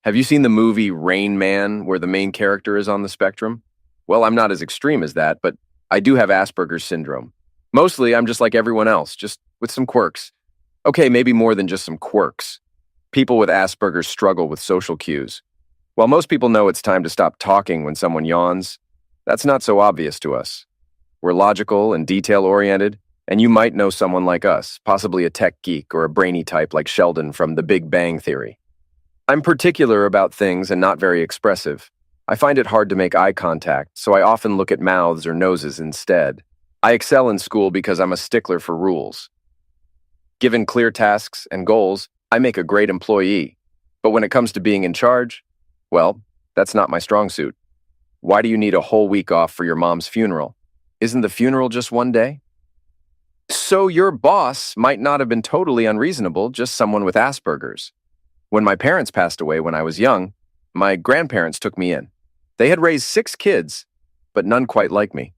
Have you seen the movie Rain Man, where the main character is on the spectrum? Well, I'm not as extreme as that, but I do have Asperger's syndrome. Mostly, I'm just like everyone else, just with some quirks. Okay, maybe more than just some quirks. People with Asperger's struggle with social cues. While most people know it's time to stop talking when someone yawns, that's not so obvious to us. We're logical and detail-oriented, and you might know someone like us, possibly a tech geek or a brainy type like Sheldon from The Big Bang Theory. I'm particular about things and not very expressive. I find it hard to make eye contact, so I often look at mouths or noses instead. I excel in school because I'm a stickler for rules. Given clear tasks and goals, I make a great employee. But when it comes to being in charge, well, that's not my strong suit. Why do you need a whole week off for your mom's funeral? Isn't the funeral just one day? So your boss might not have been totally unreasonable, just someone with Asperger's. When my parents passed away when I was young, my grandparents took me in. They had raised 6 kids, but none quite like me.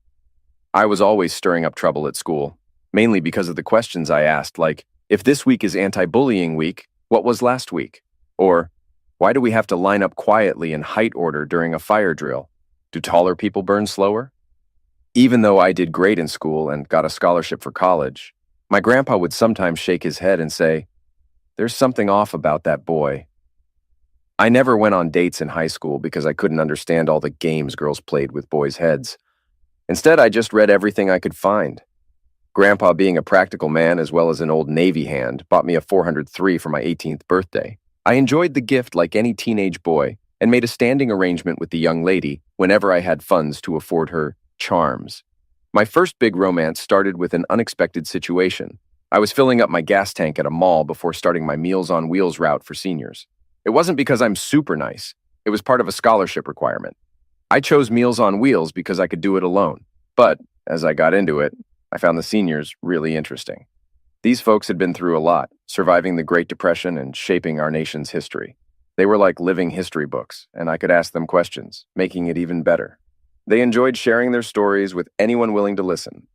I was always stirring up trouble at school, mainly because of the questions I asked, like, if this week is anti-bullying week, what was last week? Or, why do we have to line up quietly in height order during a fire drill? Do taller people burn slower? Even though I did great in school and got a scholarship for college, my grandpa would sometimes shake his head and say, "There's something off about that boy." I never went on dates in high school because I couldn't understand all the games girls played with boys' heads. Instead, I just read everything I could find. Grandpa, being a practical man as well as an old Navy hand, bought me a 403 for my 18th birthday. I enjoyed the gift like any teenage boy and made a standing arrangement with the young lady whenever I had funds to afford her charms. My first big romance started with an unexpected situation. I was filling up my gas tank at a mall before starting my Meals on Wheels route for seniors. It wasn't because I'm super nice. It was part of a scholarship requirement. I chose Meals on Wheels because I could do it alone. But as I got into it, I found the seniors really interesting. These folks had been through a lot, surviving the Great Depression and shaping our nation's history. They were like living history books, and I could ask them questions, making it even better. They enjoyed sharing their stories with anyone willing to listen.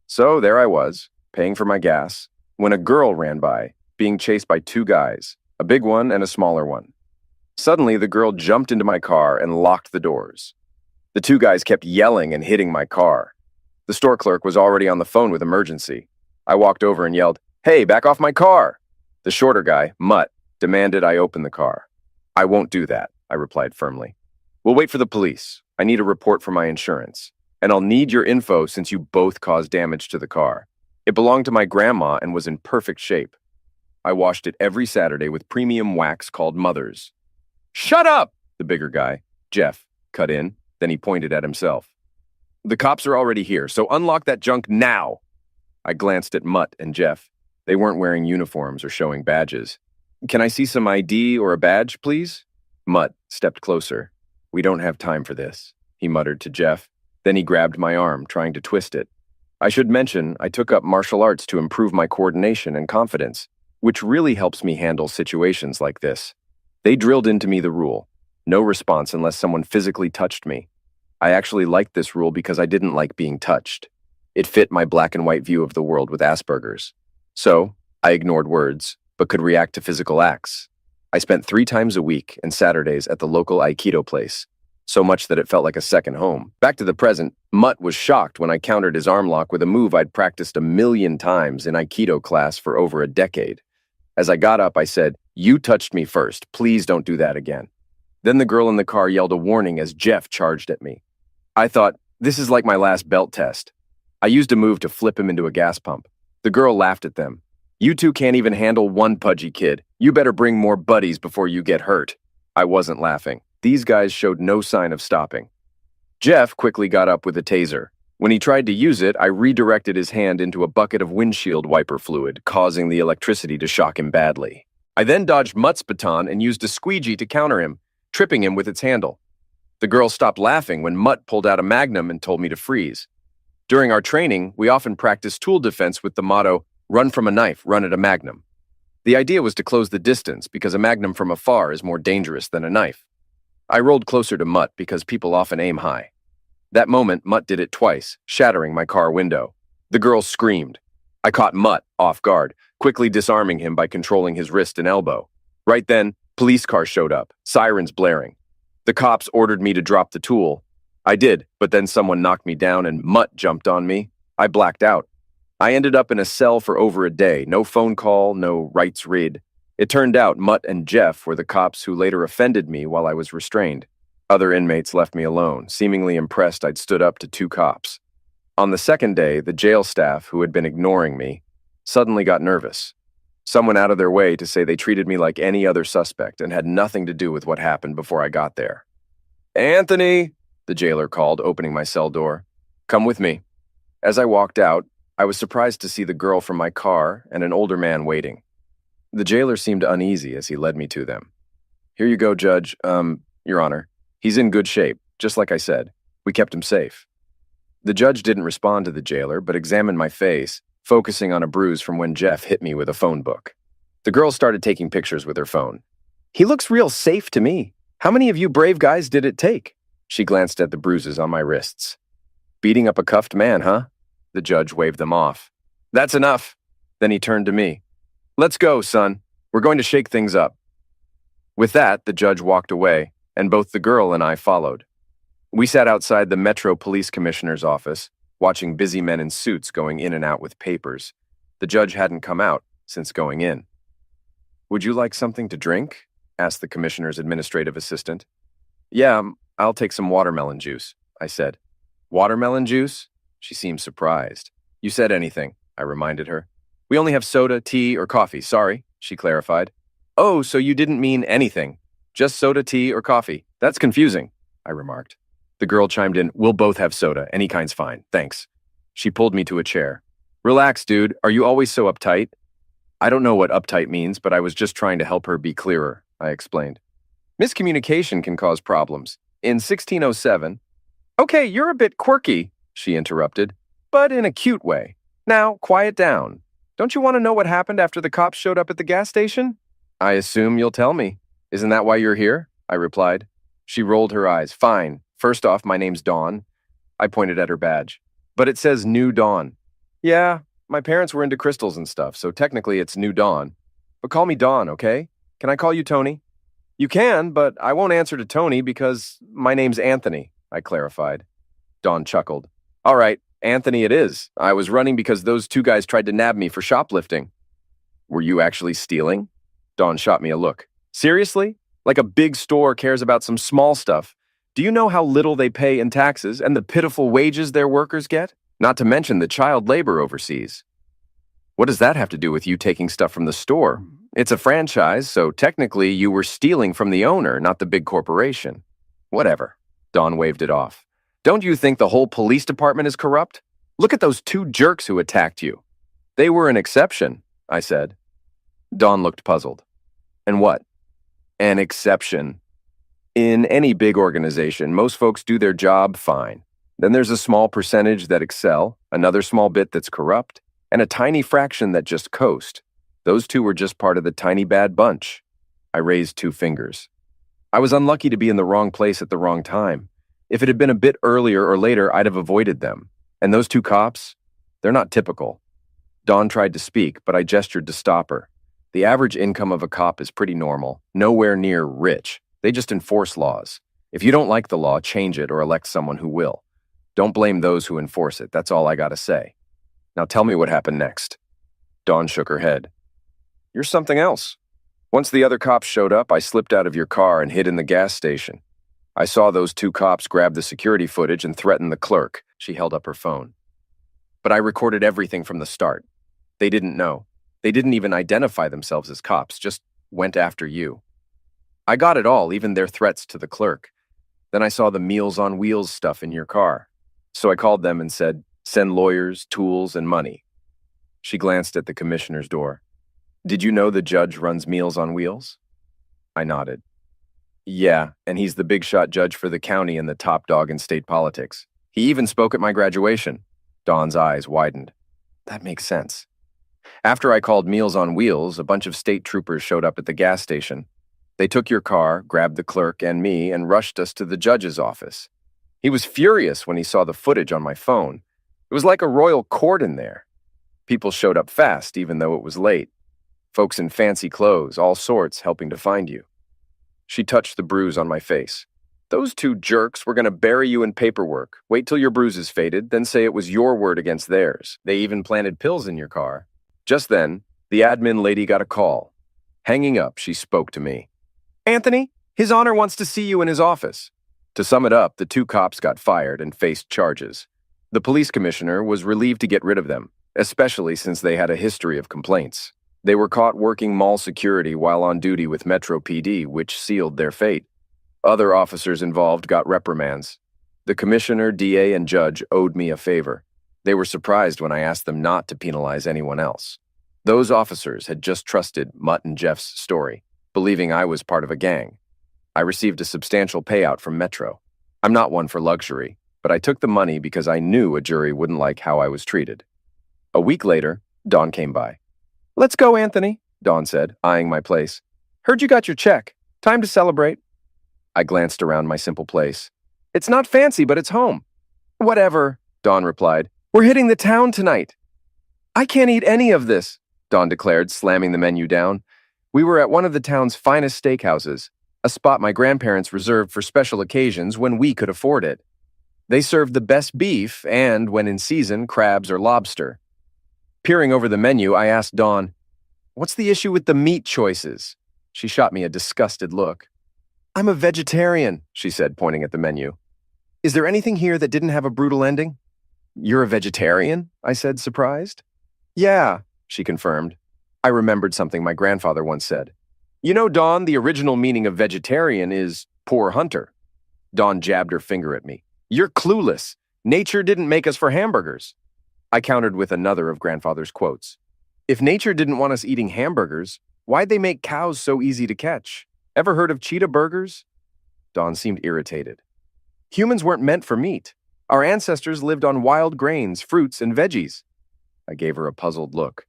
So there I was, paying for my gas, when a girl ran by, being chased by 2 guys, a big one and a smaller one. Suddenly, the girl jumped into my car and locked the doors. The 2 guys kept yelling and hitting my car. The store clerk was already on the phone with emergency. I walked over and yelled, "Hey, back off my car!" The shorter guy, Mutt, demanded I open the car. "I won't do that," I replied firmly. "We'll wait for the police. I need a report for my insurance. And I'll need your info since you both caused damage to the car. It belonged to my grandma and was in perfect shape. I washed it every Saturday with premium wax called Mother's." "Shut up!" the bigger guy, Jeff, cut in. Then he pointed at himself. "The cops are already here, so unlock that junk now." I glanced at Mutt and Jeff. They weren't wearing uniforms or showing badges. "Can I see some ID or a badge, please?" Mutt stepped closer. "We don't have time for this," he muttered to Jeff. Then he grabbed my arm, trying to twist it. I should mention, I took up martial arts to improve my coordination and confidence, which really helps me handle situations like this. They drilled into me the rule: no response unless someone physically touched me. I actually liked this rule because I didn't like being touched. It fit my black and white view of the world with Asperger's. So, I ignored words, but could react to physical acts. I spent 3 times a week and Saturdays at the local Aikido place, so much that it felt like a second home. Back to the present, Mutt was shocked when I countered his arm lock with a move I'd practiced 1,000,000 times in Aikido class for over a decade. As I got up, I said, "You touched me first. Please don't do that again." Then the girl in the car yelled a warning as Jeff charged at me. I thought, this is like my last belt test. I used a move to flip him into a gas pump. The girl laughed at them. "You 2 can't even handle one pudgy kid. You better bring more buddies before you get hurt." I wasn't laughing. These guys showed no sign of stopping. Jeff quickly got up with a taser. When he tried to use it, I redirected his hand into a bucket of windshield wiper fluid, causing the electricity to shock him badly. I then dodged Mutt's baton and used a squeegee to counter him, tripping him with its handle. The girl stopped laughing when Mutt pulled out a magnum and told me to freeze. During our training, we often practiced tool defense with the motto, "Run from a knife, run at a magnum." The idea was to close the distance because a magnum from afar is more dangerous than a knife. I rolled closer to Mutt because people often aim high. That moment, Mutt did it twice, shattering my car window. The girl screamed. I caught Mutt off guard, quickly disarming him by controlling his wrist and elbow. Right then, Police car showed up, sirens blaring. The cops ordered me to drop the tool. I did, but then someone knocked me down and Mutt jumped on me. I blacked out. I ended up in a cell for over a day. No phone call, no rights read. It turned out Mutt and Jeff were the cops who later offended me while I was restrained. Other inmates left me alone, seemingly impressed I'd stood up to two cops. On the second day, the jail staff, who had been ignoring me, suddenly got nervous. Someone out of their way to say they treated me like any other suspect and had nothing to do with what happened before I got there. "Anthony," the jailer called, opening my cell door. "Come with me." As I walked out, I was surprised to see the girl from my car and an older man waiting. The jailer seemed uneasy as he led me to them. "Here you go, Judge. Your Honor. He's in good shape, just like I said. We kept him safe." The judge didn't respond to the jailer, but examined my face, focusing on a bruise from when Jeff hit me with a phone book. The girl started taking pictures with her phone. "He looks real safe to me. How many of you brave guys did it take?" She glanced at the bruises on my wrists. "Beating up a cuffed man, huh?" The judge waved them off. "That's enough." Then he turned to me. "Let's go, son. We're going to shake things up." With that, the judge walked away, and both the girl and I followed. We sat outside the Metro Police Commissioner's office, watching busy men in suits going in and out with papers. The judge hadn't come out since going in. "Would you like something to drink?" asked the commissioner's administrative assistant. "Yeah, I'll take some watermelon juice," I said. "Watermelon juice?" She seemed surprised. "You said anything," I reminded her. "We only have soda, tea, or coffee, sorry," she clarified. "Oh, so you didn't mean anything. Just soda, tea, or coffee. That's confusing," I remarked. The girl chimed in, "We'll both have soda. Any kind's fine. Thanks." She pulled me to a chair. "Relax, dude. Are you always so uptight?" "I don't know what uptight means, but I was just trying to help her be clearer," I explained. "Miscommunication can cause problems. In 1607, "Okay, you're a bit quirky," she interrupted, "but in a cute way. Now, quiet down. Don't you want to know what happened after the cops showed up at the gas station?" "I assume you'll tell me. Isn't that why you're here?" I replied. She rolled her eyes. "Fine. First off, my name's Dawn." I pointed at her badge. "But it says New Dawn." "Yeah, my parents were into crystals and stuff, so technically it's New Dawn. But call me Dawn, okay? Can I call you Tony?" "You can, but I won't answer to Tony because my name's Anthony," I clarified. Dawn chuckled. "All right, Anthony it is. I was running because those two guys tried to nab me for shoplifting." "Were you actually stealing?" Dawn shot me a look. "Seriously? Like a big store cares about some small stuff. Do you know how little they pay in taxes and the pitiful wages their workers get? Not to mention the child labor overseas." "What does that have to do with you taking stuff from the store? It's a franchise, so technically you were stealing from the owner, not the big corporation." "Whatever." Dawn waved it off. "Don't you think the whole police department is corrupt? Look at those two jerks who attacked you." "They were an exception," I said. Dawn looked puzzled. "And what?" "An exception. In any big organization, most folks do their job fine. Then there's a small percentage that excel, another small bit that's corrupt, and a tiny fraction that just coast. Those two were just part of the tiny bad bunch." I raised two fingers. "I was unlucky to be in the wrong place at the wrong time. If it had been a bit earlier or later, I'd have avoided them. And those two cops, they're not typical." Dawn tried to speak, but I gestured to stop her. The average income of a cop is pretty normal, nowhere near rich. They just enforce laws. If you don't like the law, change it or elect someone who will. Don't blame those who enforce it. That's all I gotta say. Now tell me what happened next." Dawn shook her head. "You're something else. Once the other cops showed up, I slipped out of your car and hid in the gas station. I saw those two cops grab the security footage and threaten the clerk." She held up her phone. "But I recorded everything from the start. They didn't know. They didn't even identify themselves as cops, just went after you. I got it all, even their threats to the clerk. Then I saw the Meals on Wheels stuff in your car. So I called them and said, send lawyers, tools, and money." She glanced at the commissioner's door. "Did you know the judge runs Meals on Wheels?" I nodded. "Yeah, and he's the big shot judge for the county and the top dog in state politics. He even spoke at my graduation." Dawn's eyes widened. "That makes sense." "After I called Meals on Wheels, a bunch of state troopers showed up at the gas station. They took your car, grabbed the clerk and me, and rushed us to the judge's office. He was furious when he saw the footage on my phone. It was like a royal court in there. People showed up fast, even though it was late. Folks in fancy clothes, all sorts, helping to find you. She touched the bruise on my face. Those two jerks were going to bury you in paperwork. Wait till your bruises faded, then say it was your word against theirs. They even planted pills in your car. Just then, the admin lady got a call. Hanging up, she spoke to me. Anthony, His Honor wants to see you in his office. To sum it up, the two cops got fired and faced charges. The police commissioner was relieved to get rid of them, especially since they had a history of complaints. They were caught working mall security while on duty with Metro PD, which sealed their fate. Other officers involved got reprimands. The commissioner, DA, and judge owed me a favor. They were surprised when I asked them not to penalize anyone else. Those officers had just trusted Mutt and Jeff's story, believing I was part of a gang. I received a substantial payout from Metro. I'm not one for luxury, but I took the money because I knew a jury wouldn't like how I was treated. A week later, Dawn came by. Let's go, Anthony, Dawn said, eyeing my place. Heard you got your check. Time to celebrate. I glanced around my simple place. It's not fancy, but it's home. Whatever, Dawn replied. We're hitting the town tonight. I can't eat any of this, Dawn declared, slamming the menu down. We were at one of the town's finest steakhouses, a spot my grandparents reserved for special occasions when we could afford it. They served the best beef and, when in season, crabs or lobster. Peering over the menu, I asked Dawn, "What's the issue with the meat choices?" She shot me a disgusted look. "I'm a vegetarian," she said, pointing at the menu. "Is there anything here that didn't have a brutal ending?" "You're a vegetarian?" I said, surprised. "Yeah," she confirmed. I remembered something my grandfather once said. "You know, Dawn, the original meaning of vegetarian is poor hunter." Dawn jabbed her finger at me. "You're clueless. Nature didn't make us for hamburgers." I countered with another of grandfather's quotes. If nature didn't want us eating hamburgers, why'd they make cows so easy to catch? Ever heard of cheetah burgers? Dawn seemed irritated. Humans weren't meant for meat. Our ancestors lived on wild grains, fruits, and veggies. I gave her a puzzled look.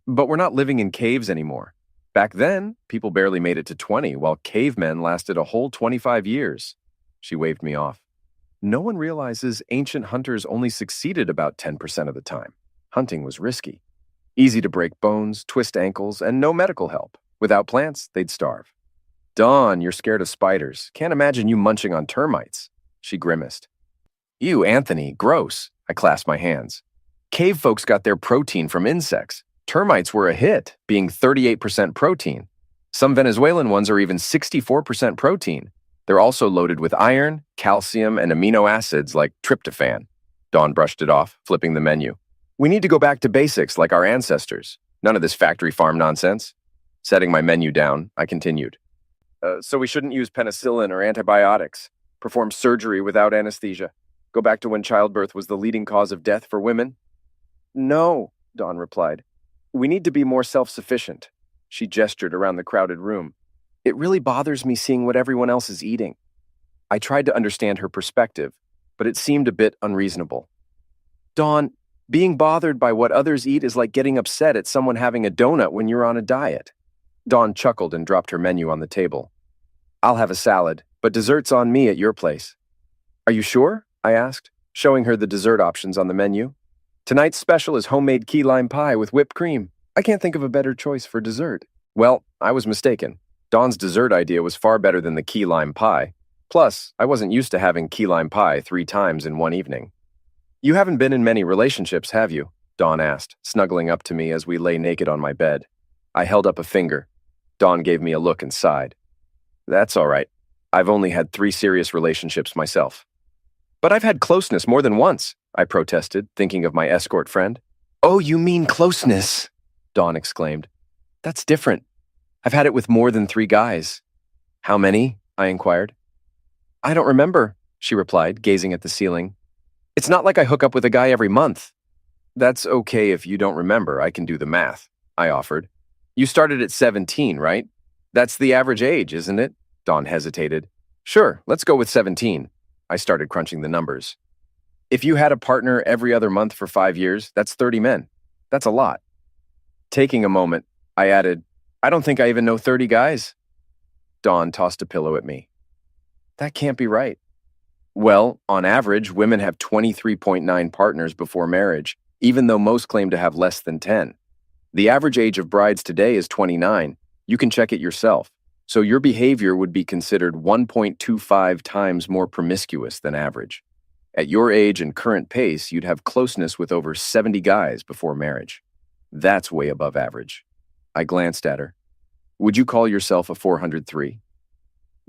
But we're not living in caves anymore. Back then, people barely made it to 20, while cavemen lasted a whole 25 years. She waved me off. No one realizes ancient hunters only succeeded about 10% of the time. Hunting was risky. Easy to break bones, twist ankles, and no medical help. Without plants, they'd starve. Dawn, you're scared of spiders. Can't imagine you munching on termites. She grimaced. Ew, Anthony, gross. I clasped my hands. Cave folks got their protein from insects. Termites were a hit, being 38% protein. Some Venezuelan ones are even 64% protein. They're also loaded with iron, calcium, and amino acids like tryptophan. Dawn brushed it off, flipping the menu. We need to go back to basics like our ancestors. None of this factory farm nonsense. Setting my menu down, I continued. So we shouldn't use penicillin or antibiotics. Perform surgery without anesthesia. Go back to when childbirth was the leading cause of death for women? No, Dawn replied. We need to be more self-sufficient. She gestured around the crowded room. It really bothers me seeing what everyone else is eating. I tried to understand her perspective, but it seemed a bit unreasonable. Dawn, being bothered by what others eat is like getting upset at someone having a donut when you're on a diet. Dawn chuckled and dropped her menu on the table. I'll have a salad, but dessert's on me at your place. Are you sure? I asked, showing her the dessert options on the menu. Tonight's special is homemade key lime pie with whipped cream. I can't think of a better choice for dessert. Well, I was mistaken. Dawn's dessert idea was far better than the key lime pie. Plus, I wasn't used to having key lime pie 3 times in one evening. You haven't been in many relationships, have you? Dawn asked, snuggling up to me as we lay naked on my bed. I held up a finger. Dawn gave me a look and sighed. That's all right. I've only had 3 serious relationships myself. But I've had closeness more than once, I protested, thinking of my escort friend. Oh, you mean closeness, Dawn exclaimed. That's different. I've had it with more than 3 guys. How many? I inquired. I don't remember, she replied, gazing at the ceiling. It's not like I hook up with a guy every month. That's okay if you don't remember. I can do the math, I offered. You started at 17, right? That's the average age, isn't it? Dawn hesitated. Sure, let's go with 17. I started crunching the numbers. If you had a partner every other month for 5 years, that's 30 men. That's a lot. Taking a moment, I added, I don't think I even know 30 guys. Dawn tossed a pillow at me. That can't be right. Well, on average, women have 23.9 partners before marriage, even though most claim to have less than 10. The average age of brides today is 29. You can check it yourself. So your behavior would be considered 1.25 times more promiscuous than average. At your age and current pace, you'd have closeness with over 70 guys before marriage. That's way above average. I glanced at her. Would you call yourself a 403?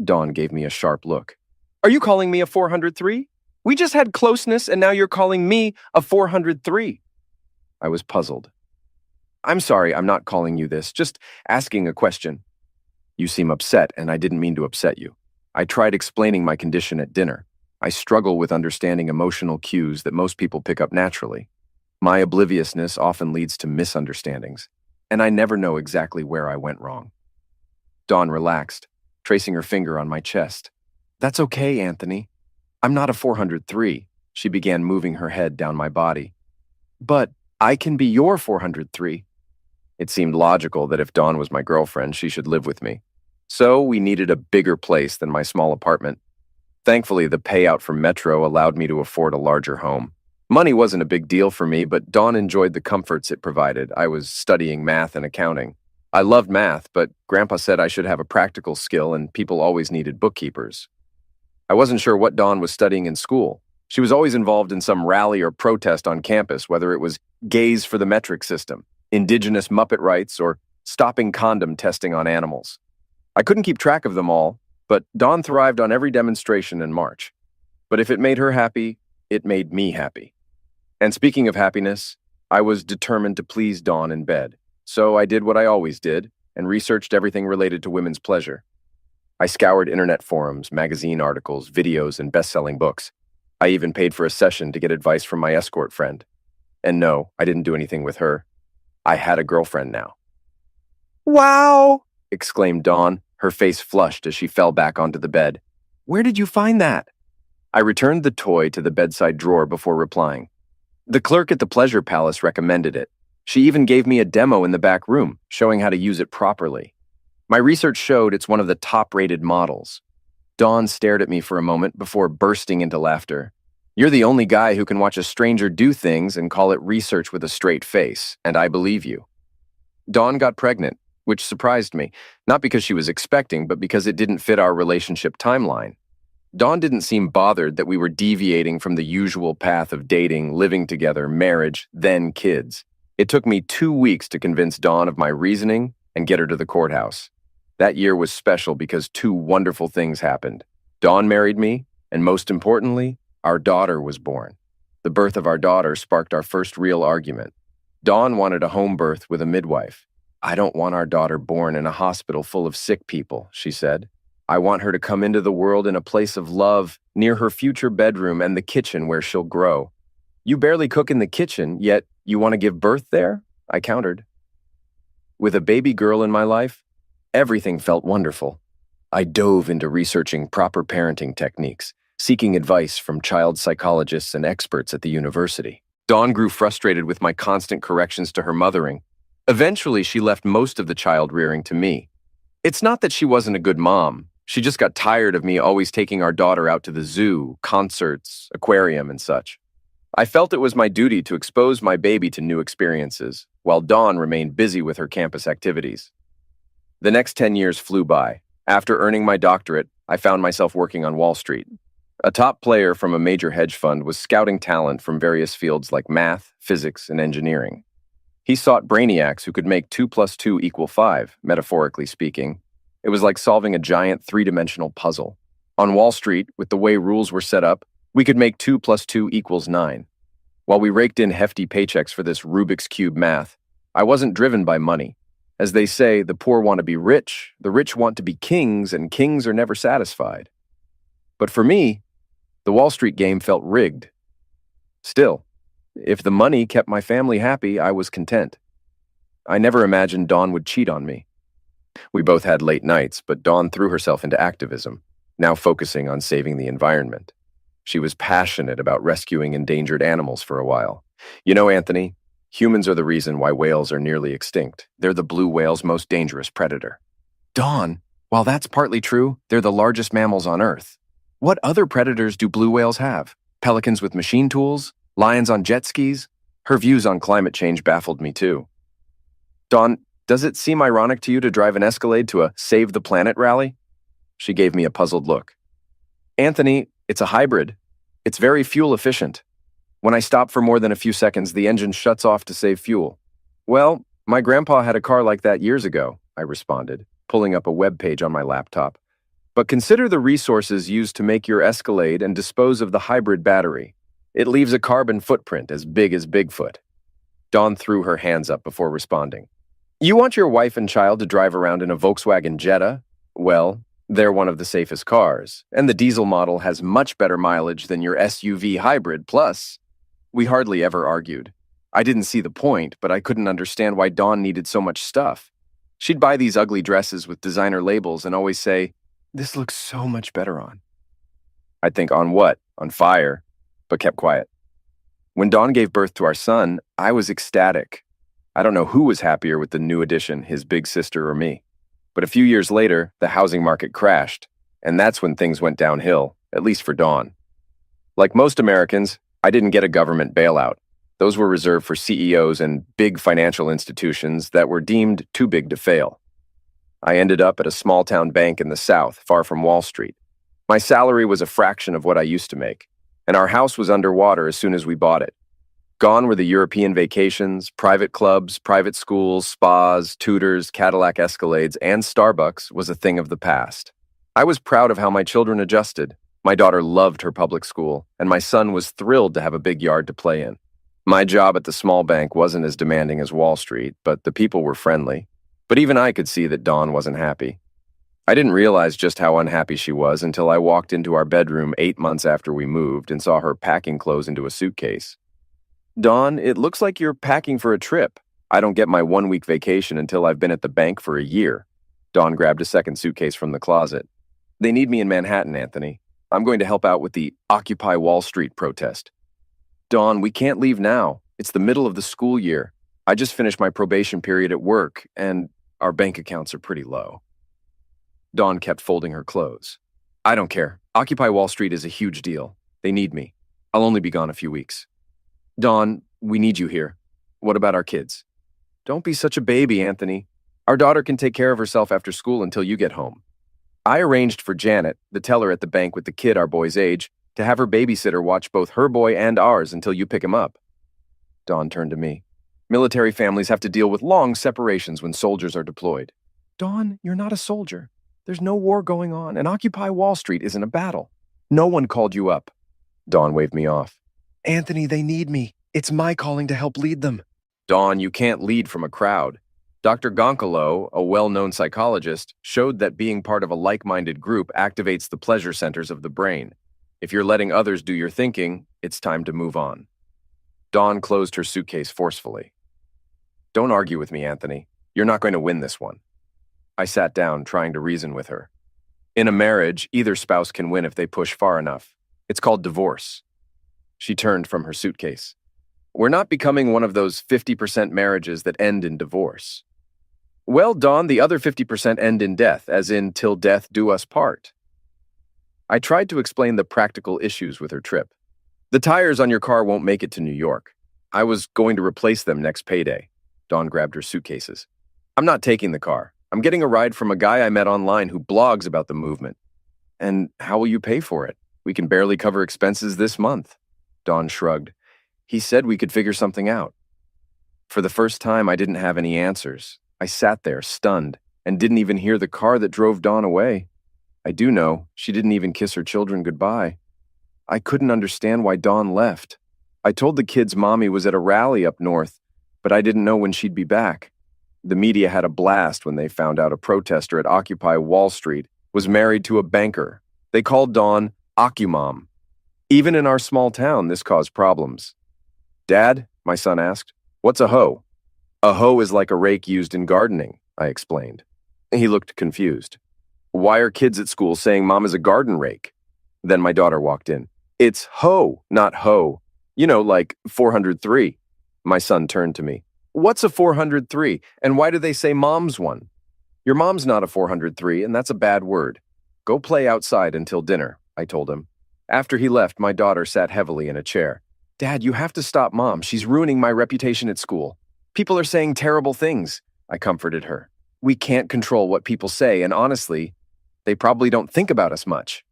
Dawn gave me a sharp look. Are you calling me a 403? We just had closeness and now you're calling me a 403. I was puzzled. I'm sorry, I'm not calling you this, just asking a question. You seem upset, and I didn't mean to upset you. I tried explaining my condition at dinner. I struggle with understanding emotional cues that most people pick up naturally. My obliviousness often leads to misunderstandings, and I never know exactly where I went wrong. Dawn relaxed, tracing her finger on my chest. That's okay, Anthony. I'm not a 403. She began moving her head down my body. But I can be your 403. It seemed logical that if Dawn was my girlfriend, she should live with me. So we needed a bigger place than my small apartment. Thankfully, the payout from Metro allowed me to afford a larger home. Money wasn't a big deal for me, but Dawn enjoyed the comforts it provided. I was studying math and accounting. I loved math, but Grandpa said I should have a practical skill and people always needed bookkeepers. I wasn't sure what Dawn was studying in school. She was always involved in some rally or protest on campus, whether it was gays for the metric system, indigenous Muppet rights, or stopping condom testing on animals. I couldn't keep track of them all, but Dawn thrived on every demonstration and march. But if it made her happy, it made me happy. And speaking of happiness, I was determined to please Dawn in bed. So I did what I always did and researched everything related to women's pleasure. I scoured internet forums, magazine articles, videos, and best-selling books. I even paid for a session to get advice from my escort friend. And no, I didn't do anything with her. I had a girlfriend now. Wow! Exclaimed Dawn, her face flushed as she fell back onto the bed. Where did you find that? I returned the toy to the bedside drawer before replying. The clerk at the Pleasure Palace recommended it. She even gave me a demo in the back room, showing how to use it properly. My research showed it's one of the top-rated models. Dawn stared at me for a moment before bursting into laughter. You're the only guy who can watch a stranger do things and call it research with a straight face, and I believe you. Dawn got pregnant, which surprised me, not because she was expecting, but because it didn't fit our relationship timeline. Dawn didn't seem bothered that we were deviating from the usual path of dating, living together, marriage, then kids. It took me 2 weeks to convince Dawn of my reasoning and get her to the courthouse. That year was special because 2 wonderful things happened. Dawn married me, and most importantly, our daughter was born. The birth of our daughter sparked our first real argument. Dawn wanted a home birth with a midwife. I don't want our daughter born in a hospital full of sick people, she said. I want her to come into the world in a place of love, near her future bedroom and the kitchen where she'll grow. You barely cook in the kitchen, yet you want to give birth there? I countered. With a baby girl in my life, everything felt wonderful. I dove into researching proper parenting techniques, seeking advice from child psychologists and experts at the university. Dawn grew frustrated with my constant corrections to her mothering. Eventually, she left most of the child rearing to me. It's not that she wasn't a good mom. She just got tired of me always taking our daughter out to the zoo, concerts, aquarium, and such. I felt it was my duty to expose my baby to new experiences, while Dawn remained busy with her campus activities. The next 10 years flew by. After earning my doctorate, I found myself working on Wall Street. A top player from a major hedge fund was scouting talent from various fields like math, physics, and engineering. He sought brainiacs who could make 2 + 2 = 5, metaphorically speaking. It was like solving a giant 3-dimensional puzzle. On Wall Street, with the way rules were set up, we could make 2 + 2 = 9. While we raked in hefty paychecks for this Rubik's Cube math, I wasn't driven by money. As they say, the poor want to be rich, the rich want to be kings, and kings are never satisfied. But for me, the Wall Street game felt rigged. Still, if the money kept my family happy, I was content. I never imagined Dawn would cheat on me. We both had late nights, but Dawn threw herself into activism, now focusing on saving the environment. She was passionate about rescuing endangered animals for a while. You know, Anthony, humans are the reason why whales are nearly extinct. They're the blue whale's most dangerous predator. Dawn, while that's partly true, they're the largest mammals on Earth. What other predators do blue whales have? Pelicans with machine tools? Lions on jet skis? Her views on climate change baffled me too. Dawn, Does it seem ironic to you to drive an Escalade to a Save the Planet rally? She gave me a puzzled look. Anthony, it's a hybrid. It's very fuel efficient. When I stop for more than a few seconds, the engine shuts off to save fuel. Well, my grandpa had a car like that years ago, I responded, pulling up a web page on my laptop. But consider the resources used to make your Escalade and dispose of the hybrid battery. It leaves a carbon footprint as big as Bigfoot. Dawn threw her hands up before responding. You want your wife and child to drive around in a Volkswagen Jetta? Well, they're one of the safest cars, and the diesel model has much better mileage than your SUV hybrid plus. We hardly ever argued. I didn't see the point, but I couldn't understand why Dawn needed so much stuff. She'd buy these ugly dresses with designer labels and always say, "This looks so much better on." I'd think, on what? On fire, but kept quiet. When Dawn gave birth to our son, I was ecstatic. I don't know who was happier with the new addition, his big sister or me. But a few years later, the housing market crashed, and that's when things went downhill, at least for Dawn. Like most Americans, I didn't get a government bailout. Those were reserved for CEOs and big financial institutions that were deemed too big to fail. I ended up at a small-town bank in the South, far from Wall Street. My salary was a fraction of what I used to make, and our house was underwater as soon as we bought it. Gone were the European vacations, private clubs, private schools, spas, tutors, Cadillac Escalades, and Starbucks was a thing of the past. I was proud of how my children adjusted. My daughter loved her public school, and my son was thrilled to have a big yard to play in. My job at the small bank wasn't as demanding as Wall Street, but the people were friendly. But even I could see that Dawn wasn't happy. I didn't realize just how unhappy she was until I walked into our bedroom 8 months after we moved and saw her packing clothes into a suitcase. Dawn, it looks like you're packing for a trip. I don't get my 1-week vacation until I've been at the bank for a year. Dawn grabbed a second suitcase from the closet. They need me in Manhattan, Anthony. I'm going to help out with the Occupy Wall Street protest. Dawn, we can't leave now. It's the middle of the school year. I just finished my probation period at work, and our bank accounts are pretty low. Dawn kept folding her clothes. I don't care. Occupy Wall Street is a huge deal. They need me. I'll only be gone a few weeks. Dawn, we need you here. What about our kids? Don't be such a baby, Anthony. Our daughter can take care of herself after school until you get home. I arranged for Janet, the teller at the bank with the kid our boy's age, to have her babysitter watch both her boy and ours until you pick him up. Dawn turned to me. Military families have to deal with long separations when soldiers are deployed. Dawn, you're not a soldier. There's no war going on, and Occupy Wall Street isn't a battle. No one called you up. Dawn waved me off. Anthony, they need me. It's my calling to help lead them. Dawn, you can't lead from a crowd. Dr. Goncalo, a well-known psychologist, showed that being part of a like-minded group activates the pleasure centers of the brain. If you're letting others do your thinking, it's time to move on. Dawn closed her suitcase forcefully. Don't argue with me, Anthony. You're not going to win this one. I sat down, trying to reason with her. In a marriage, either spouse can win if they push far enough. It's called divorce. She turned from her suitcase. We're not becoming one of those 50% marriages that end in divorce. Well, Dawn, the other 50% end in death, as in till death do us part. I tried to explain the practical issues with her trip. The tires on your car won't make it to New York. I was going to replace them next payday. Dawn grabbed her suitcases. I'm not taking the car. I'm getting a ride from a guy I met online who blogs about the movement. And how will you pay for it? We can barely cover expenses this month. Dawn shrugged. He said we could figure something out. For the first time, I didn't have any answers. I sat there, stunned, and didn't even hear the car that drove Dawn away. I do know she didn't even kiss her children goodbye. I couldn't understand why Dawn left. I told the kids Mommy was at a rally up north, but I didn't know when she'd be back. The media had a blast when they found out a protester at Occupy Wall Street was married to a banker. They called Dawn Occumom. Even in our small town, this caused problems. Dad, my son asked, what's a hoe? A hoe is like a rake used in gardening, I explained. He looked confused. Why are kids at school saying Mom is a garden rake? Then my daughter walked in. It's hoe, not hoe. You know, like 403. My son turned to me. What's a 403, and why do they say Mom's one? Your mom's not a 403, and that's a bad word. Go play outside until dinner, I told him. After he left, my daughter sat heavily in a chair. Dad, you have to stop Mom. She's ruining my reputation at school. People are saying terrible things. I comforted her. We can't control what people say, and honestly, they probably don't think about us much.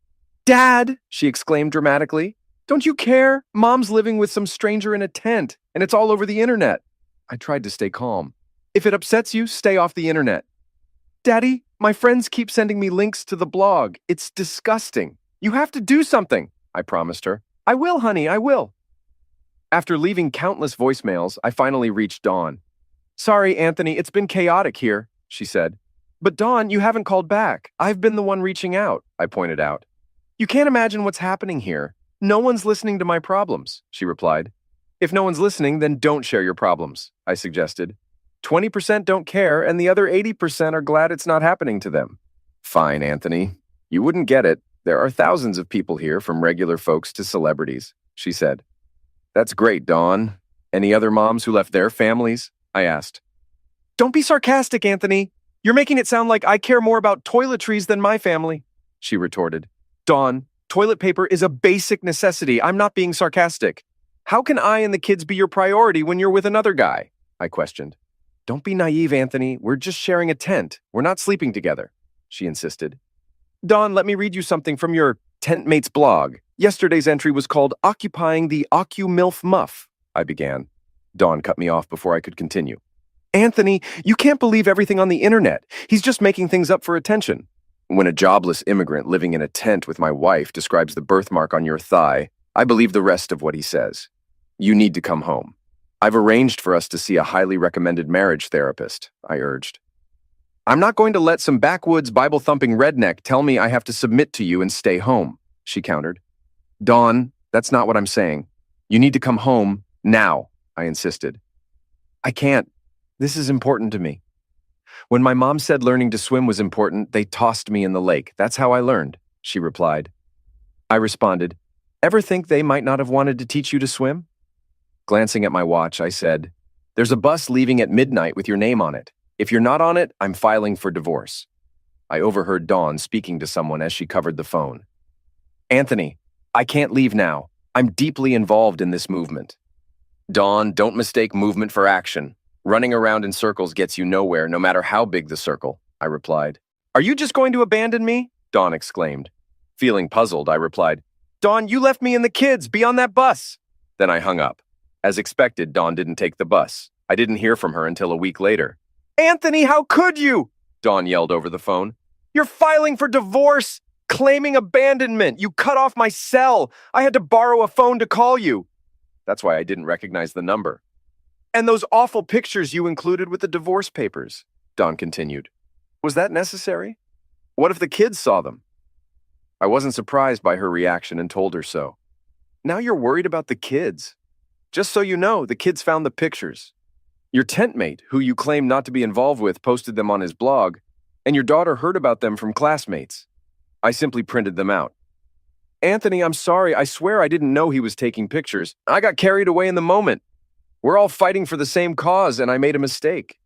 Dad, she exclaimed dramatically. Don't you care? Mom's living with some stranger in a tent, and it's all over the internet. I tried to stay calm. If it upsets you, stay off the internet. Daddy, my friends keep sending me links to the blog. It's disgusting. You have to do something, I promised her. I will, honey, I will. After leaving countless voicemails, I finally reached Dawn. Sorry, Anthony, it's been chaotic here, she said. But Dawn, you haven't called back. I've been the one reaching out, I pointed out. You can't imagine what's happening here. No one's listening to my problems, she replied. If no one's listening, then don't share your problems, I suggested. 20% don't care, and the other 80% are glad it's not happening to them. Fine, Anthony. You wouldn't get it. There are thousands of people here, from regular folks to celebrities, she said. That's great, Dawn. Any other moms who left their families? I asked. Don't be sarcastic, Anthony. You're making it sound like I care more about toiletries than my family, she retorted. Dawn, toilet paper is a basic necessity. I'm not being sarcastic. How can I and the kids be your priority when you're with another guy? I questioned. Don't be naive, Anthony. We're just sharing a tent. We're not sleeping together, she insisted. Dawn, let me read you something from your tent mate's blog. Yesterday's entry was called Occupying the Occu-MILF Muff, I began. Dawn cut me off before I could continue. Anthony, you can't believe everything on the internet. He's just making things up for attention. When a jobless immigrant living in a tent with my wife describes the birthmark on your thigh, I believe the rest of what he says. You need to come home. I've arranged for us to see a highly recommended marriage therapist, I urged. I'm not going to let some backwoods Bible-thumping redneck tell me I have to submit to you and stay home, she countered. Dawn, that's not what I'm saying. You need to come home now, I insisted. I can't. This is important to me. When my mom said learning to swim was important, they tossed me in the lake. That's how I learned, she replied. I responded, Ever think they might not have wanted to teach you to swim? Glancing at my watch, I said, There's a bus leaving at midnight with your name on it. If you're not on it, I'm filing for divorce. I overheard Dawn speaking to someone as she covered the phone. Anthony, I can't leave now. I'm deeply involved in this movement. Dawn, don't mistake movement for action. Running around in circles gets you nowhere, no matter how big the circle, I replied. Are you just going to abandon me? Dawn exclaimed. Feeling puzzled, I replied, Dawn, you left me and the kids. Be on that bus. Then I hung up. As expected, Dawn didn't take the bus. I didn't hear from her until a week later. Anthony, how could you? Dawn yelled over the phone. You're filing for divorce, claiming abandonment. You cut off my cell. I had to borrow a phone to call you. That's why I didn't recognize the number. And those awful pictures you included with the divorce papers, Dawn continued. Was that necessary? What if the kids saw them? I wasn't surprised by her reaction and told her so. Now you're worried about the kids. Just so you know, the kids found the pictures. Your tent mate, who you claim not to be involved with, posted them on his blog, and your daughter heard about them from classmates. I simply printed them out. Anthony, I'm sorry. I swear I didn't know he was taking pictures. I got carried away in the moment. We're all fighting for the same cause, and I made a mistake.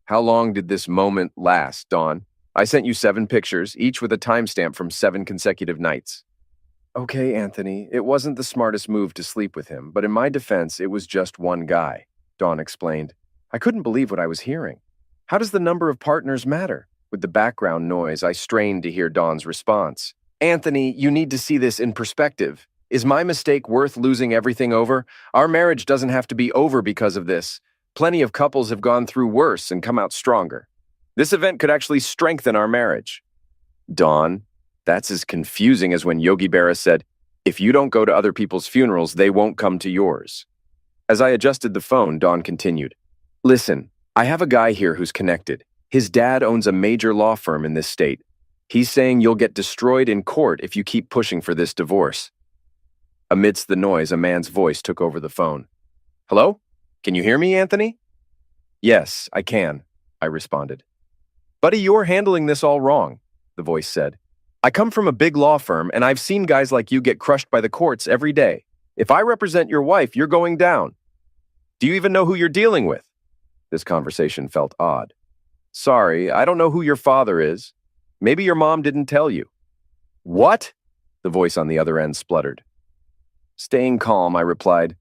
How long did this moment last, Dawn? I sent you 7 pictures, each with a timestamp from 7 consecutive nights. Okay, Anthony, it wasn't the smartest move to sleep with him, but in my defense, it was just one guy, Dawn explained. I couldn't believe what I was hearing. How does the number of partners matter? With the background noise, I strained to hear Dawn's response. Anthony, you need to see this in perspective. Is my mistake worth losing everything over? Our marriage doesn't have to be over because of this. Plenty of couples have gone through worse and come out stronger. This event could actually strengthen our marriage. Dawn, that's as confusing as when Yogi Berra said, if you don't go to other people's funerals, they won't come to yours. As I adjusted the phone, Dawn continued. Listen, I have a guy here who's connected. His dad owns a major law firm in this state. He's saying you'll get destroyed in court if you keep pushing for this divorce. Amidst the noise, a man's voice took over the phone. Hello? Can you hear me, Anthony? Yes, I can, I responded. Buddy, you're handling this all wrong, the voice said. I come from a big law firm, and I've seen guys like you get crushed by the courts every day. If I represent your wife, you're going down. Do you even know who you're dealing with? This conversation felt odd. Sorry, I don't know who your father is. Maybe your mom didn't tell you. What? The voice on the other end spluttered. Staying calm, I replied,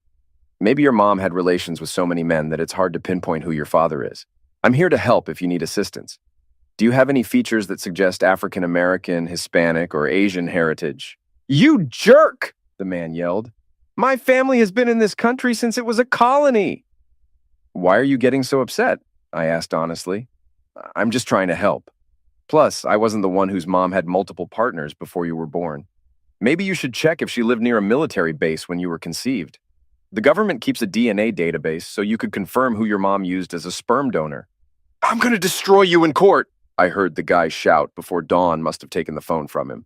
Maybe your mom had relations with so many men that it's hard to pinpoint who your father is. I'm here to help if you need assistance. Do you have any features that suggest African American, Hispanic, or Asian heritage? You jerk! The man yelled. My family has been in this country since it was a colony. Why are you getting so upset? I asked honestly. I'm just trying to help. Plus, I wasn't the one whose mom had multiple partners before you were born. Maybe you should check if she lived near a military base when you were conceived. The government keeps a DNA database so you could confirm who your mom used as a sperm donor. I'm going to destroy you in court, I heard the guy shout before Dawn must have taken the phone from him.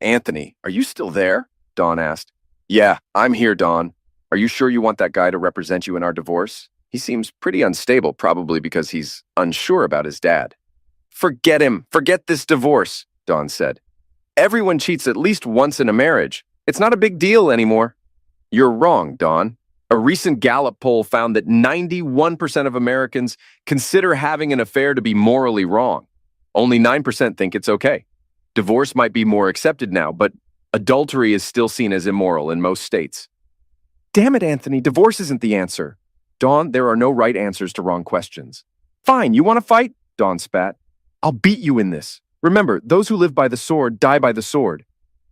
Anthony, are you still there? Dawn asked. Yeah, I'm here, Dawn. Are you sure you want that guy to represent you in our divorce? He seems pretty unstable, probably because he's unsure about his dad. Forget him. Forget this divorce, Dawn said. Everyone cheats at least once in a marriage. It's not a big deal anymore. You're wrong, Dawn. A recent Gallup poll found that 91% of Americans consider having an affair to be morally wrong. Only 9% think it's okay. Divorce might be more accepted now, but adultery is still seen as immoral in most states. Damn it, Anthony, divorce isn't the answer. Dawn, there are no right answers to wrong questions. Fine, you want to fight? Dawn spat. I'll beat you in this. Remember, those who live by the sword die by the sword.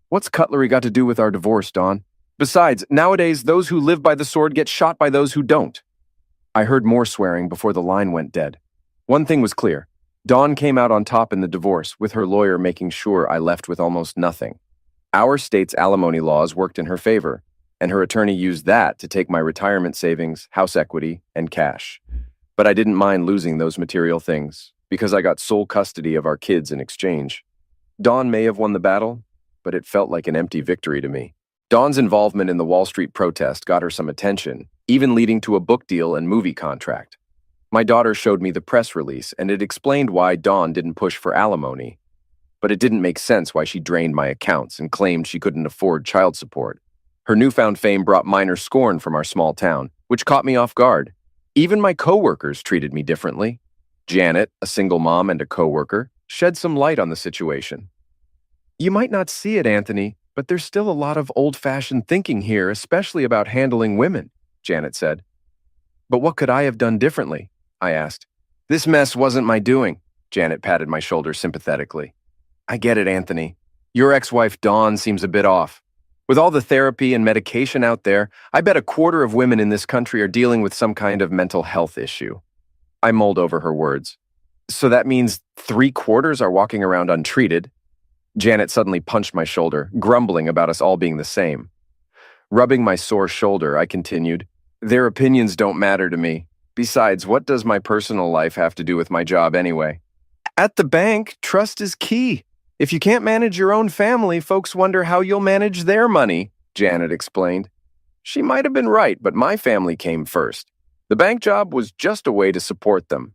What's cutlery got to do with our divorce, Dawn? Besides, nowadays, those who live by the sword get shot by those who don't. I heard more swearing before the line went dead. One thing was clear. Dawn came out on top in the divorce, with her lawyer making sure I left with almost nothing. Our state's alimony laws worked in her favor, and her attorney used that to take my retirement savings, house equity, and cash. But I didn't mind losing those material things, because I got sole custody of our kids in exchange. Dawn may have won the battle, but it felt like an empty victory to me. Dawn's involvement in the Wall Street protest got her some attention, even leading to a book deal and movie contract. My daughter showed me the press release, and it explained why Dawn didn't push for alimony. But it didn't make sense why she drained my accounts and claimed she couldn't afford child support. Her newfound fame brought minor scorn from our small town, which caught me off guard. Even my coworkers treated me differently. Janet, a single mom and a coworker, shed some light on the situation. You might not see it, Anthony, but there's still a lot of old-fashioned thinking here, especially about handling women, Janet said. But what could I have done differently? I asked. This mess wasn't my doing, Janet patted my shoulder sympathetically. I get it, Anthony. Your ex-wife, Dawn, seems a bit off. With all the therapy and medication out there, I bet a quarter of women in this country are dealing with some kind of mental health issue. I mulled over her words. So that means 3/4 are walking around untreated? Janet suddenly punched my shoulder, grumbling about us all being the same. Rubbing my sore shoulder, I continued, Their opinions don't matter to me. Besides, what does my personal life have to do with my job anyway? At the bank, trust is key. If you can't manage your own family, folks wonder how you'll manage their money, Janet explained. She might have been right, but my family came first. The bank job was just a way to support them.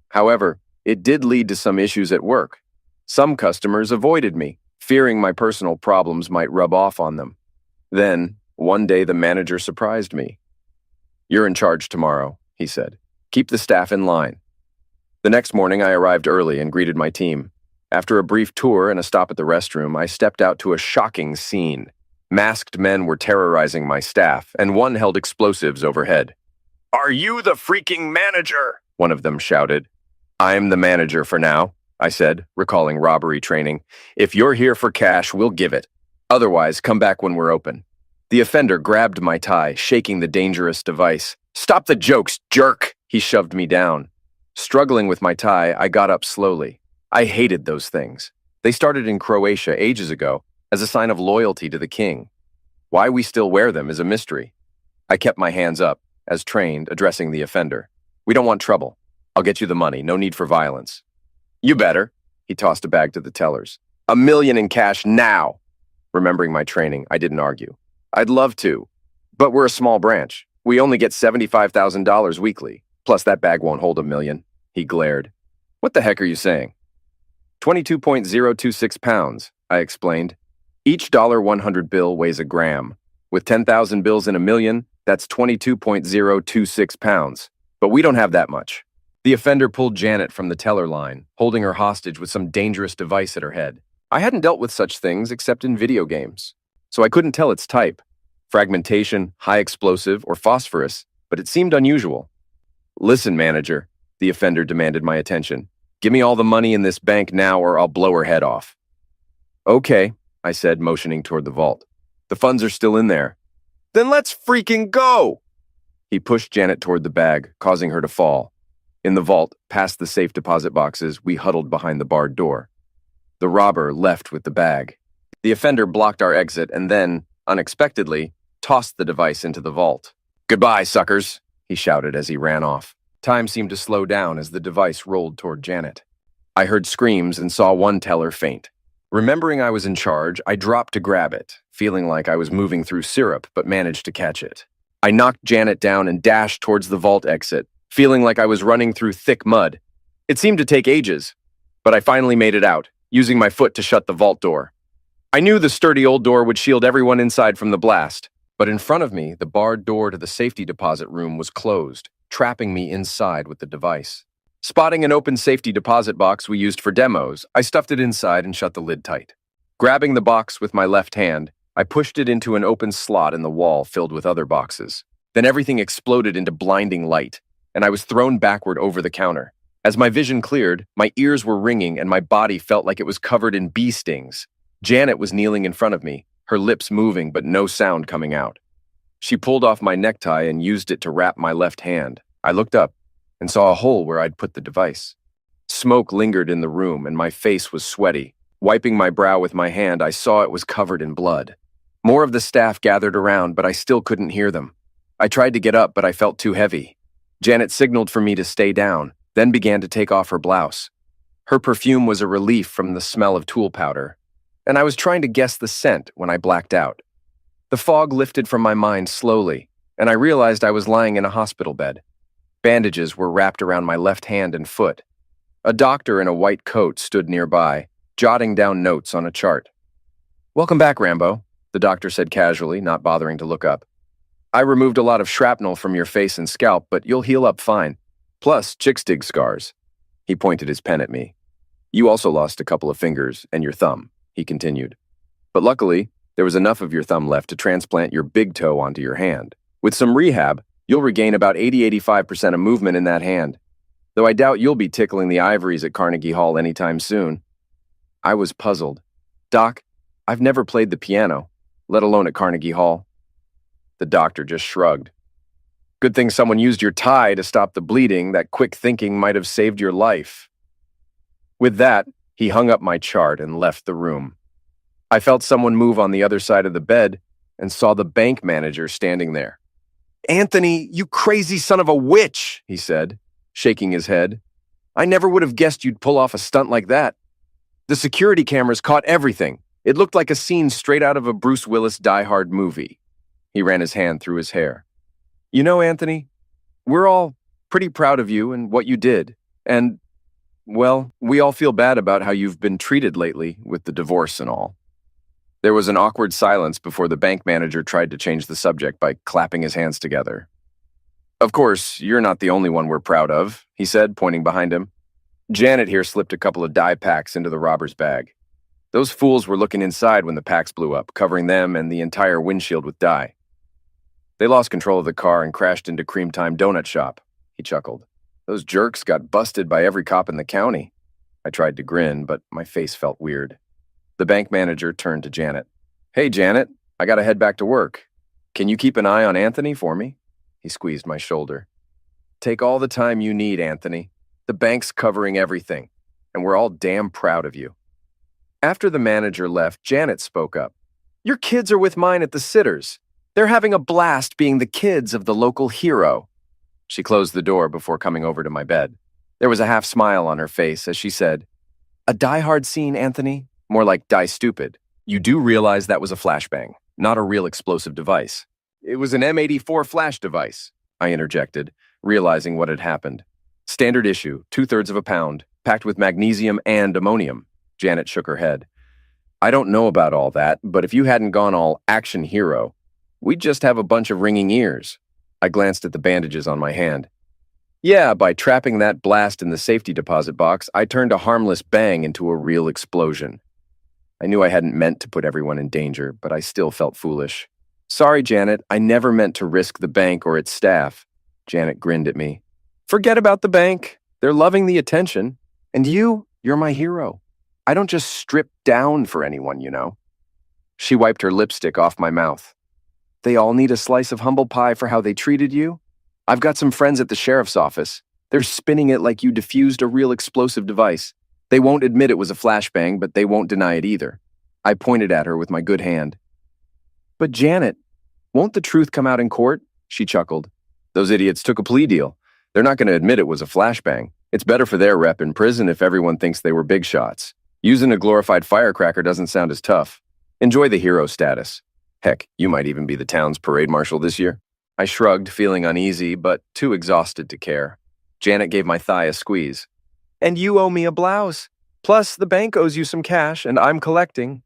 However, it did lead to some issues at work. Some customers avoided me, fearing my personal problems might rub off on them. Then, one day the manager surprised me. You're in charge tomorrow, he said. Keep the staff in line. The next morning, I arrived early and greeted my team. After a brief tour and a stop at the restroom, I stepped out to a shocking scene. Masked men were terrorizing my staff, and one held explosives overhead. Are you the freaking manager? One of them shouted. I'm the manager for now, I said, recalling robbery training. If you're here for cash, we'll give it. Otherwise, come back when we're open. The offender grabbed my tie, shaking the dangerous device. Stop the jokes, jerk! He shoved me down. Struggling with my tie, I got up slowly. I hated those things. They started in Croatia ages ago as a sign of loyalty to the king. Why we still wear them is a mystery. I kept my hands up, as trained, addressing the offender. We don't want trouble. I'll get you the money. No need for violence. You better. He tossed a bag to the tellers. $1 million in cash now. Remembering my training, I didn't argue. I'd love to, but we're a small branch. We only get $75,000 weekly. Plus that bag won't hold $1 million. He glared. What the heck are you saying? 22.026 pounds, I explained. Each $100 bill weighs a gram. With 10,000 bills in $1 million, that's 22.026 pounds. But we don't have that much. The offender pulled Janet from the teller line, holding her hostage with some dangerous device at her head. I hadn't dealt with such things except in video games, so I couldn't tell its type. Fragmentation, high explosive, or phosphorus, but it seemed unusual. Listen, manager, The offender demanded my attention. Give me all the money in this bank now or I'll blow her head off. Okay, I said, motioning toward the vault. The funds are still in there. Then let's freaking go! He pushed Janet toward the bag, causing her to fall. In the vault, past the safe deposit boxes, we huddled behind the barred door. The robber left with the bag. The offender blocked our exit and then, unexpectedly, tossed the device into the vault. Goodbye, suckers, he shouted as he ran off. Time seemed to slow down as the device rolled toward Janet. I heard screams and saw one teller faint. Remembering I was in charge, I dropped to grab it, feeling like I was moving through syrup, but managed to catch it. I knocked Janet down and dashed towards the vault exit, feeling like I was running through thick mud. It seemed to take ages, but I finally made it out, using my foot to shut the vault door. I knew the sturdy old door would shield everyone inside from the blast, but in front of me, the barred door to the safety deposit room was closed, trapping me inside with the device. Spotting an open safety deposit box we used for demos, I stuffed it inside and shut the lid tight. Grabbing the box with my left hand, I pushed it into an open slot in the wall filled with other boxes. Then everything exploded into blinding light, and I was thrown backward over the counter. As my vision cleared, my ears were ringing and my body felt like it was covered in bee stings. Janet was kneeling in front of me, her lips moving but no sound coming out. She pulled off my necktie and used it to wrap my left hand. I looked up and saw a hole where I'd put the device. Smoke lingered in the room and my face was sweaty. Wiping my brow with my hand, I saw it was covered in blood. More of the staff gathered around, but I still couldn't hear them. I tried to get up, but I felt too heavy. Janet signaled for me to stay down, then began to take off her blouse. Her perfume was a relief from the smell of tool powder, and I was trying to guess the scent when I blacked out. The fog lifted from my mind slowly, and I realized I was lying in a hospital bed. Bandages were wrapped around my left hand and foot. A doctor in a white coat stood nearby, jotting down notes on a chart. "Welcome back, Rambo," the doctor said casually, not bothering to look up. "I removed a lot of shrapnel from your face and scalp, but you'll heal up fine. Plus, chicks dig scars." He pointed his pen at me. "You also lost a couple of fingers and your thumb," he continued. "But luckily, there was enough of your thumb left to transplant your big toe onto your hand. With some rehab, you'll regain about 80–85% of movement in that hand, though I doubt you'll be tickling the ivories at Carnegie Hall anytime soon." I was puzzled. "Doc, I've never played the piano, let alone at Carnegie Hall." The doctor just shrugged. "Good thing someone used your tie to stop the bleeding. That quick thinking might have saved your life." With that, he hung up my chart and left the room. I felt someone move on the other side of the bed and saw the bank manager standing there. "Anthony, you crazy son of a witch," he said, shaking his head. "I never would have guessed you'd pull off a stunt like that. The security cameras caught everything. It looked like a scene straight out of a Bruce Willis Die Hard movie." He ran his hand through his hair. "You know, Anthony, we're all pretty proud of you and what you did. And, well, we all feel bad about how you've been treated lately with the divorce and all." There was an awkward silence before the bank manager tried to change the subject by clapping his hands together. "Of course, you're not the only one we're proud of," he said, pointing behind him. "Janet here slipped a couple of dye packs into the robber's bag. Those fools were looking inside when the packs blew up, covering them and the entire windshield with dye. They lost control of the car and crashed into Cream Time Donut Shop," he chuckled. "Those jerks got busted by every cop in the county." I tried to grin, but my face felt weird. The bank manager turned to Janet. "Hey, Janet, I gotta head back to work. Can you keep an eye on Anthony for me?" He squeezed my shoulder. "Take all the time you need, Anthony. The bank's covering everything, and we're all damn proud of you." After the manager left, Janet spoke up. "Your kids are with mine at the Sitters. They're having a blast being the kids of the local hero." She closed the door before coming over to my bed. There was a half smile on her face as she said, "A die-hard scene, Anthony? More like die stupid. You do realize that was a flashbang, not a real explosive device." "It was an M84 flash device," I interjected, realizing what had happened. "Standard issue, 2/3 of a pound, packed with magnesium and ammonium." Janet shook her head. "I don't know about all that, but if you hadn't gone all action hero, we'd just have a bunch of ringing ears." I glanced at the bandages on my hand. "Yeah, by trapping that blast in the safety deposit box, I turned a harmless bang into a real explosion." I knew I hadn't meant to put everyone in danger, but I still felt foolish. "Sorry, Janet, I never meant to risk the bank or its staff." Janet grinned at me. "Forget about the bank. They're loving the attention. And you're my hero. I don't just strip down for anyone, you know. She wiped her lipstick off my mouth. They all need a slice of humble pie for how they treated you? I've got some friends at the sheriff's office. They're spinning it like you diffused a real explosive device. They won't admit it was a flashbang, but they won't deny it either. I pointed at her with my good hand. But Janet, won't the truth come out in court? She chuckled. Those idiots took a plea deal. They're not going to admit it was a flashbang. It's better for their rep in prison if everyone thinks they were big shots. Using a glorified firecracker doesn't sound as tough. Enjoy the hero status. Heck, you might even be the town's parade marshal this year. I shrugged, feeling uneasy, but too exhausted to care. Janet gave my thigh a squeeze. And you owe me a blouse. Plus, the bank owes you some cash, and I'm collecting.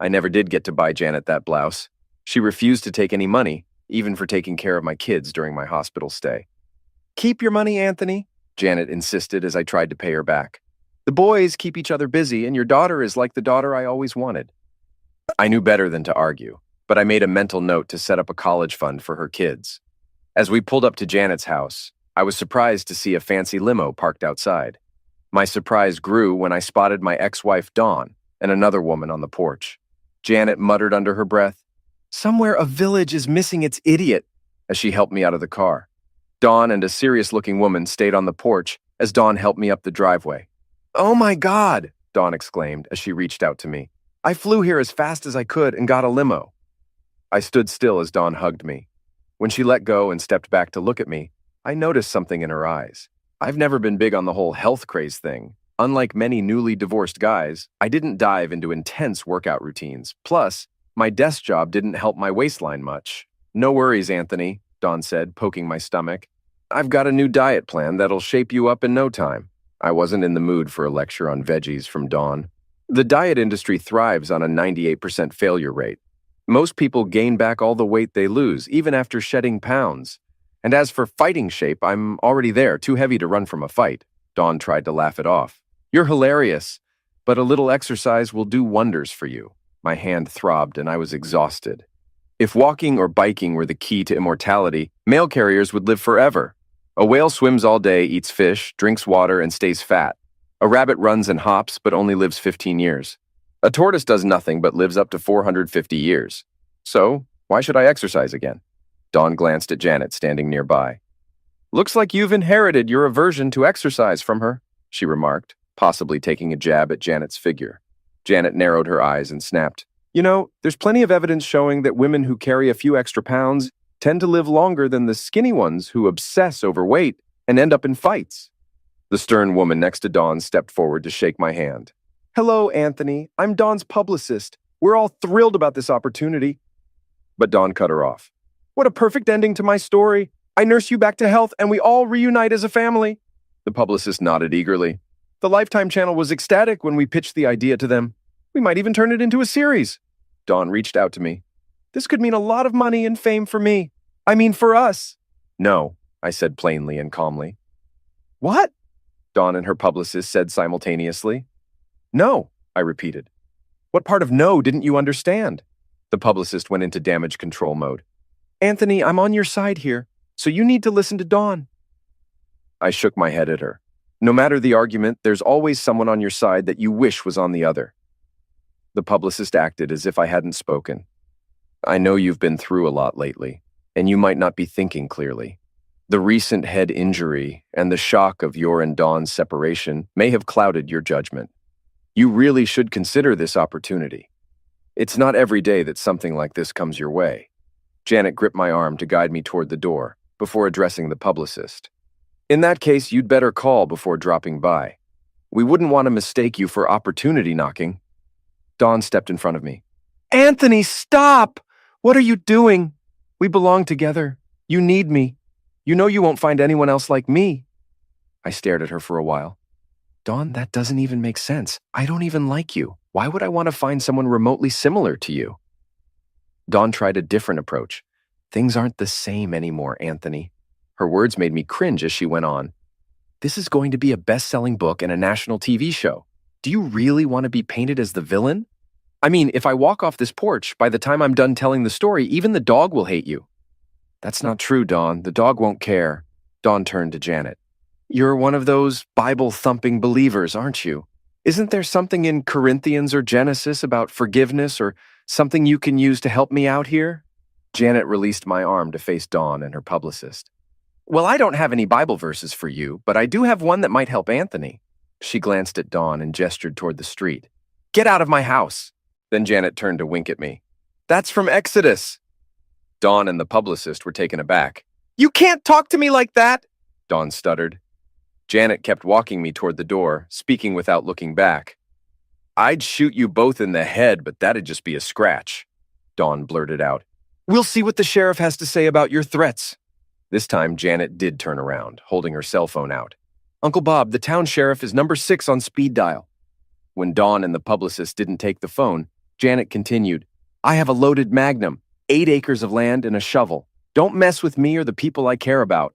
I never did get to buy Janet that blouse. She refused to take any money, even for taking care of my kids during my hospital stay. Keep your money, Anthony, Janet insisted as I tried to pay her back. The boys keep each other busy, and your daughter is like the daughter I always wanted. I knew better than to argue, but I made a mental note to set up a college fund for her kids. As we pulled up to Janet's house, I was surprised to see a fancy limo parked outside. My surprise grew when I spotted my ex-wife Dawn and another woman on the porch. Janet muttered under her breath, "Somewhere a village is missing its idiot," as she helped me out of the car. Dawn and a serious-looking woman stayed on the porch as Dawn helped me up the driveway. "Oh my God," Dawn exclaimed as she reached out to me. "I flew here as fast as I could and got a limo." I stood still as Dawn hugged me. When she let go and stepped back to look at me, I noticed something in her eyes. I've never been big on the whole health craze thing. Unlike many newly divorced guys, I didn't dive into intense workout routines. Plus, my desk job didn't help my waistline much. "No worries, Anthony," Dawn said, poking my stomach. "I've got a new diet plan that'll shape you up in no time." I wasn't in the mood for a lecture on veggies from Dawn. The diet industry thrives on a 98% failure rate. Most people gain back all the weight they lose, even after shedding pounds. And as for fighting shape, I'm already there, too heavy to run from a fight. Dawn tried to laugh it off. "You're hilarious, but a little exercise will do wonders for you." My hand throbbed and I was exhausted. If walking or biking were the key to immortality, mail carriers would live forever. A whale swims all day, eats fish, drinks water, and stays fat. A rabbit runs and hops, but only lives 15 years. A tortoise does nothing but lives up to 450 years. So, why should I exercise again? Dawn glanced at Janet standing nearby. "Looks like you've inherited your aversion to exercise from her," she remarked, possibly taking a jab at Janet's figure. Janet narrowed her eyes and snapped, "You know, there's plenty of evidence showing that women who carry a few extra pounds tend to live longer than the skinny ones who obsess over weight and end up in fights." The stern woman next to Dawn stepped forward to shake my hand. "Hello, Anthony. I'm Dawn's publicist. We're all thrilled about this opportunity." But Dawn cut her off. "What a perfect ending to my story. I nurse you back to health and we all reunite as a family." The publicist nodded eagerly. "The Lifetime channel was ecstatic when we pitched the idea to them. We might even turn it into a series." Dawn reached out to me. "This could mean a lot of money and fame for me. I mean, for us." "No," I said plainly and calmly. "What?" Dawn and her publicist said simultaneously. "No," I repeated. "What part of no didn't you understand?" The publicist went into damage control mode. "Anthony, I'm on your side here, so you need to listen to Dawn." I shook my head at her. No matter the argument, there's always someone on your side that you wish was on the other. The publicist acted as if I hadn't spoken. "I know you've been through a lot lately, and you might not be thinking clearly. The recent head injury and the shock of your and Dawn's separation may have clouded your judgment. You really should consider this opportunity. It's not every day that something like this comes your way." Janet gripped my arm to guide me toward the door before addressing the publicist. "In that case, you'd better call before dropping by. We wouldn't want to mistake you for opportunity knocking." Dawn stepped in front of me. "Anthony, stop! What are you doing? We belong together. You need me. You know you won't find anyone else like me." I stared at her for a while. "Dawn, that doesn't even make sense. I don't even like you. Why would I want to find someone remotely similar to you?" Dawn tried a different approach. "Things aren't the same anymore, Anthony." Her words made me cringe as she went on. "This is going to be a best-selling book and a national TV show. Do you really want to be painted as the villain? I mean, if I walk off this porch, by the time I'm done telling the story, even the dog will hate you." "That's not true, Dawn. The dog won't care." Dawn turned to Janet. You're one of those Bible-thumping believers, aren't you? Isn't there something in Corinthians or Genesis about forgiveness or something you can use to help me out here? Janet released my arm to face Dawn and her publicist. Well, I don't have any Bible verses for you, but I do have one that might help Anthony. She glanced at Dawn and gestured toward the street. Get out of my house. Then Janet turned to wink at me. That's from Exodus. Dawn and the publicist were taken aback. You can't talk to me like that, Dawn stuttered. Janet kept walking me toward the door, speaking without looking back. I'd shoot you both in the head, but that'd just be a scratch, Dawn blurted out. We'll see what the sheriff has to say about your threats. This time, Janet did turn around, holding her cell phone out. Uncle Bob, the town sheriff is number 6 on speed dial. When Dawn and the publicist didn't take the phone, Janet continued, I have a loaded Magnum, 8 acres of land and a shovel. Don't mess with me or the people I care about.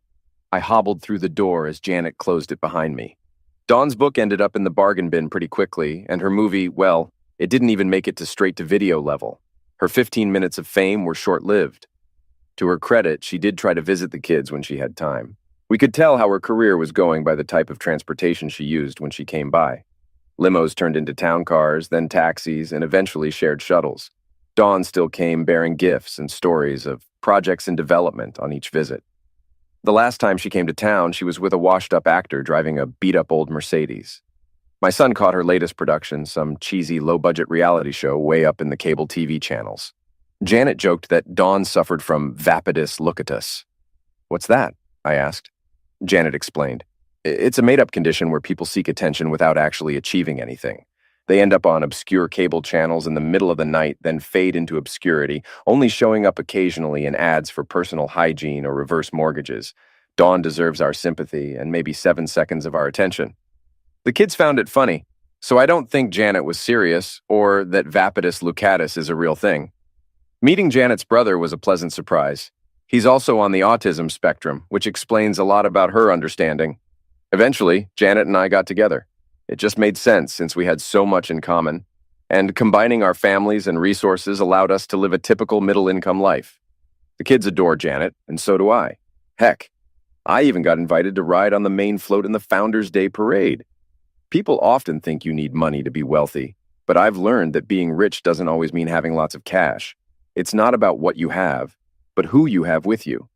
I hobbled through the door as Janet closed it behind me. Dawn's book ended up in the bargain bin pretty quickly, and her movie, well, it didn't even make it to straight-to-video level. Her 15 minutes of fame were short-lived. To her credit, she did try to visit the kids when she had time. We could tell how her career was going by the type of transportation she used when she came by. Limos turned into town cars, then taxis, and eventually shared shuttles. Dawn still came bearing gifts and stories of projects in development on each visit. The last time she came to town, she was with a washed-up actor driving a beat-up old Mercedes. My son caught her latest production, some cheesy low-budget reality show way up in the cable TV channels. Janet joked that Dawn suffered from vapidus locatus. What's that? I asked. Janet explained. It's a made-up condition where people seek attention without actually achieving anything. They end up on obscure cable channels in the middle of the night, then fade into obscurity, only showing up occasionally in ads for personal hygiene or reverse mortgages. Dawn deserves our sympathy and maybe 7 seconds of our attention. The kids found it funny, so I don't think Janet was serious or that vapidus locatus is a real thing. Meeting Janet's brother was a pleasant surprise. He's also on the autism spectrum, which explains a lot about her understanding. Eventually, Janet and I got together. It just made sense since we had so much in common, and combining our families and resources allowed us to live a typical middle-income life. The kids adore Janet, and so do I. Heck, I even got invited to ride on the main float in the Founders' Day parade. People often think you need money to be wealthy, but I've learned that being rich doesn't always mean having lots of cash. It's not about what you have, but who you have with you.